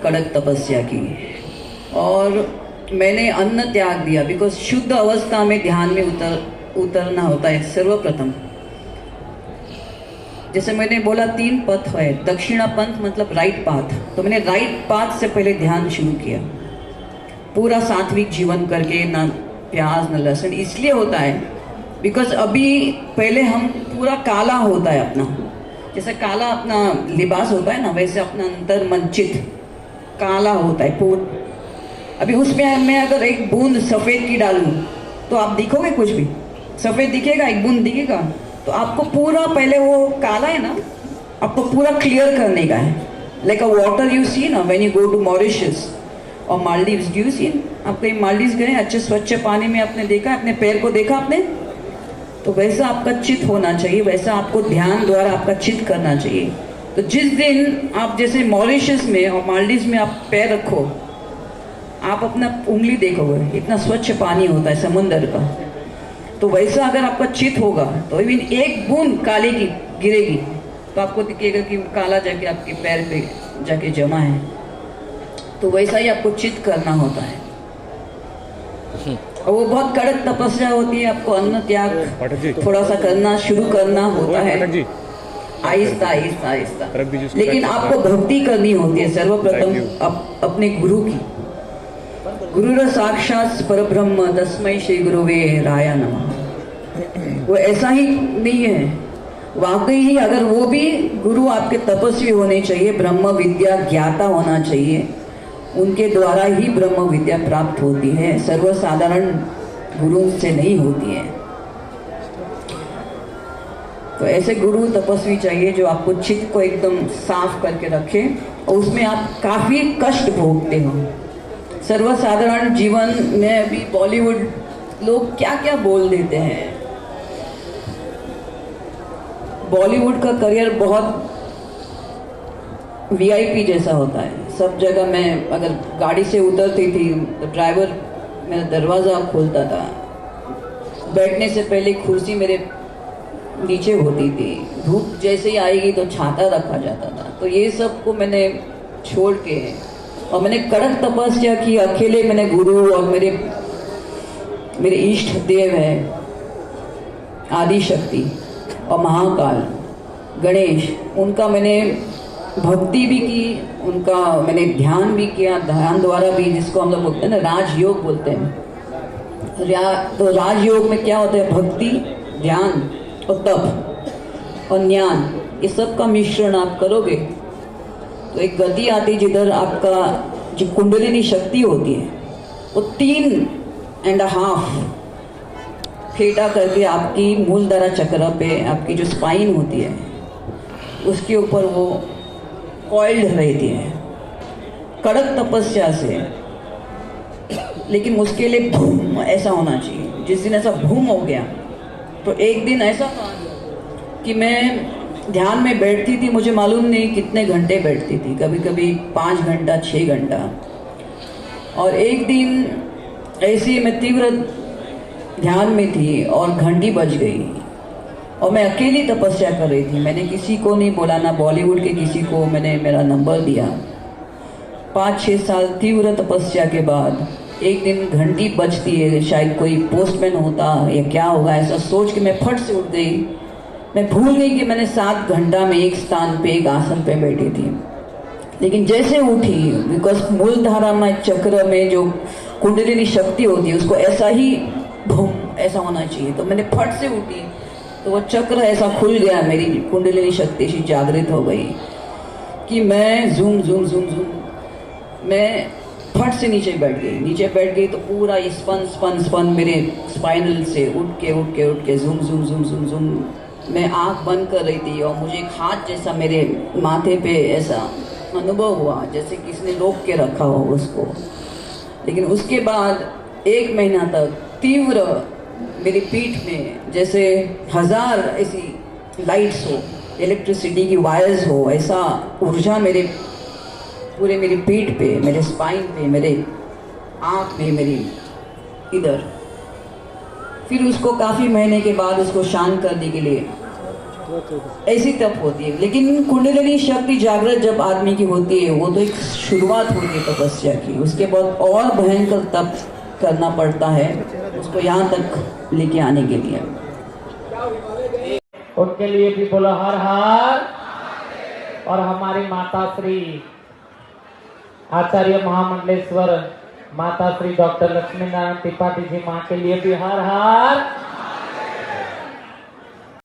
कड़क तपस्या की और मैंने अन्न त्याग दिया, बिकॉज शुद्ध अवस्था में ध्यान में उतरना होता है सर्वप्रथम। जैसे मैंने बोला 3 पथ है, दक्षिणा पंथ मतलब राइट पाथ, तो मैंने राइट पाथ से पहले ध्यान शुरू किया, पूरा सात्विक जीवन करके, ना प्याज ना लहसुन। इसलिए होता है बिकॉज अभी पहले हम पूरा काला होता है अपना, जैसे काला अपना लिबास होता है ना, वैसे अपना अंतर मन चित काला होता है पूर्ण। अभी उसमें मैं अगर एक बूंद सफ़ेद की डालूं तो आप दिखोगे, कुछ भी सफ़ेद दिखेगा, एक बूंद दिखेगा, तो आपको पूरा पहले वो काला है ना, आपको पूरा क्लियर करने का है। Like a water you see ना when you go to Mauritius और मालदीव्स, डू यू सी? आप कहीं मालदीव्स गए, अच्छे स्वच्छ पानी में आपने देखा, अपने पैर को देखा आपने, तो वैसा आपका चित होना चाहिए, वैसा आपको ध्यान द्वारा आपका चित करना चाहिए। तो जिस दिन आप जैसे मॉरिशस में और मालदीव्स में आप पैर रखो, आप अपना उंगली देखोगे, इतना स्वच्छ पानी होता है समुंदर का, तो वैसा अगर आपका चित होगा तो इवन एक बूंद काले की गिरेगी तो आपको दिखेगा कि काला जाके आपके पैर पे जाके जमा है। तो वैसा ही आपको चित करना होता है, और वो बहुत कड़क तपस्या होती है। आपको अन्न त्याग थोड़ा सा करना शुरू करना होता है, आहिस्ता आहिस्ता आहिस्ता, लेकिन आपको भक्ति करनी होती है सर्वप्रथम अपने गुरु की। गुरुर साक्षात परब्रह्म तस्मै श्री गुरुवे राया नमः। वो ऐसा ही नहीं है, वाकई ही अगर वो भी गुरु आपके तपस्वी होने चाहिए, ब्रह्म विद्या ज्ञाता होना चाहिए, उनके द्वारा ही ब्रह्म विद्या प्राप्त होती है, सर्वसाधारण गुरु से नहीं होती है। तो ऐसे गुरु तपस्वी चाहिए जो आपको चित्त को एकदम साफ करके रखे और उसमें आप काफ़ी कष्ट भोगते हो। सर्वसाधारण जीवन में अभी बॉलीवुड लोग क्या क्या बोल देते हैं, बॉलीवुड का करियर बहुत वीआईपी जैसा होता है। सब जगह मैं अगर गाड़ी से उतरती थी तो ड्राइवर मेरा दरवाज़ा खोलता था, बैठने से पहले कुर्सी मेरे नीचे होती थी, धूप जैसे ही आएगी तो छाता रखा जाता था। तो ये सब को मैंने छोड़ के और मैंने कड़क तपस्या की, अकेले मैंने गुरु और मेरे इष्ट देव है आदि शक्ति और महाकाल गणेश, उनका मैंने भक्ति भी की, उनका मैंने ध्यान भी किया, ध्यान द्वारा भी, जिसको हम लोग बोलते हैं ना राजयोग बोलते हैं। तो राजयोग में क्या होता है, भक्ति, ध्यान और तप और ज्ञान, इस सब का मिश्रण आप करोगे तो एक गति आती है जिधर आपका जो कुंडलिनी शक्ति होती है वो 3.5 फेटा करके आपकी मूलधारा चक्र पे, आपकी जो स्पाइन होती है उसके ऊपर वो कॉइल्ड रहती है कड़क तपस्या से। लेकिन उसके लिए भूम ऐसा होना चाहिए। जिस दिन ऐसा भूम हो गया तो एक दिन ऐसा था कि मैं ध्यान में बैठती थी, मुझे मालूम नहीं कितने घंटे बैठती थी, कभी कभी 5 घंटा 6 घंटा। और एक दिन ऐसे मैं तीव्र ध्यान में थी और घंटी बज गई और मैं अकेली तपस्या कर रही थी। मैंने किसी को नहीं बोला, ना बॉलीवुड के किसी को मैंने मेरा नंबर दिया। 5-6 साल तीव्र तपस्या के बाद एक दिन घंटी बजती है, शायद कोई पोस्टमैन होता या क्या होगा, ऐसा सोच के मैं फट से उठ गई। मैं भूल गई कि मैंने 7 घंटा में एक स्थान पे, एक आसन पे बैठी थी। लेकिन जैसे उठी, बिकॉज मूलधारा में चक्र में जो कुंडलिनी शक्ति होती है उसको ऐसा ही भूम ऐसा होना चाहिए, तो मैंने फट से उठी तो वो चक्र ऐसा खुल गया, मेरी कुंडलिनी शक्ति से जागृत हो गई कि मैं जूम जूम जूम जूम, मैं फट से नीचे बैठ गई। नीचे बैठ गई तो पूरा स्पन स्पन स्पन मेरे स्पाइनल से उठ के zoom zoom zoom zoom zoom. मैं आँख बंद कर रही थी और मुझे एक हाथ जैसा मेरे माथे पे ऐसा अनुभव हुआ जैसे किसी ने रोक के रखा हो उसको। लेकिन उसके बाद 1 महीना तक तीव्र मेरी पीठ में जैसे 1000 ऐसी लाइट्स हो, इलेक्ट्रिसिटी की वायर्स हो, ऐसा ऊर्जा मेरे पूरे मेरी पीठ पे, मेरे स्पाइन पे, मेरे आँख में, मेरी इधर। फिर उसको काफ़ी महीने के बाद उसको शांत करने के लिए ऐसी तप होती है। लेकिन कुंडलिनी शक्ति जागृत जब आदमी की होती है, वो तो एक शुरुआत होती है तपस्या की, उसके बाद और भयंकर तप करना पड़ता है उसको यहाँ तक लेके आने के लिए। उनके लिए भी बोलो हर हर। और हमारी माता श्री आचार्य महामंडलेश्वर माता श्री डॉक्टर लक्ष्मी नारायण त्रिपाठी जी माँ के लिए भी हर हर।